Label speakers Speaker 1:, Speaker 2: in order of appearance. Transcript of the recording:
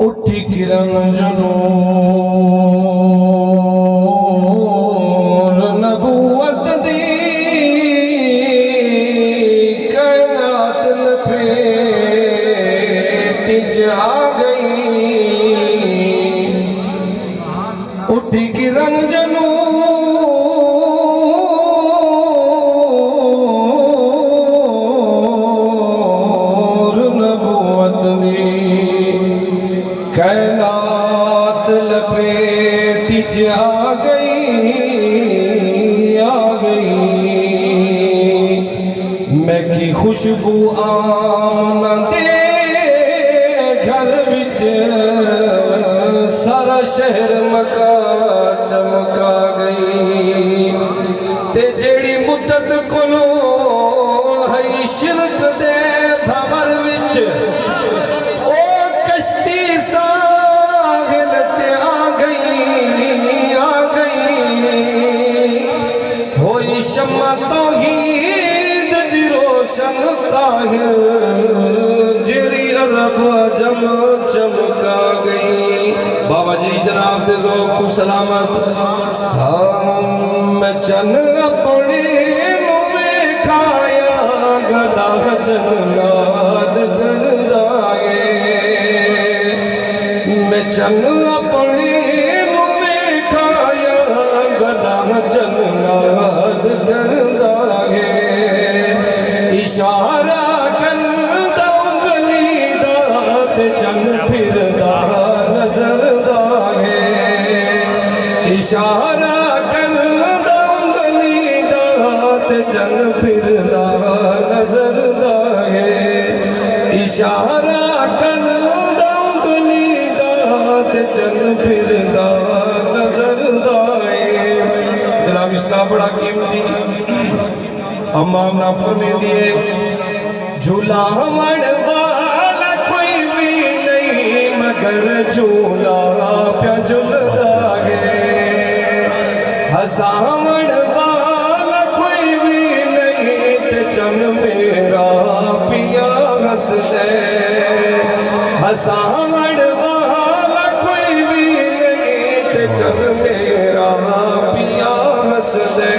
Speaker 1: اٹھی کرن جنور نبوت دی کائنات لپیٹ آ گئی. اٹھی کرن جنور کائنات لپیٹ آ گئی میں کی خوشبو آمد گھر وچ سارا شہر مکا چمکا گئی تے جیڑی مدت کولو ہے شرک دے بھور وچ شمع توحید دی روشن طاہر جیری عرب جم چمکا گئی. بابا جی جناب دے ذوق کو سلامت. میں چن اپنی موے کھایا گدا جنگاد گردائے. میں چن اپنی موے کھایا گدا جنگاد گردائے. اشارہ کردا انگلی دا تے چن پھردا نظر دائے. اشارہ کردا انگلی دا تے چن پھردا نظر دائے. اشارہ کردا انگلی دا تے چن پھردا نظر دائے. جناب اسلام بڑا قیمتی امام نہ فرمے دیئے جھولا ہمڑ والا کوئی بھی نہیں مگر جھولا پیا جھلدا گے. ہسا ہمڑ والا کوئی بھی نہیں تے چن میرا پیا ہس دے. ہسا ہمڑ والا کوئی بھی نہیں تے چن میرا پیا ہس دے.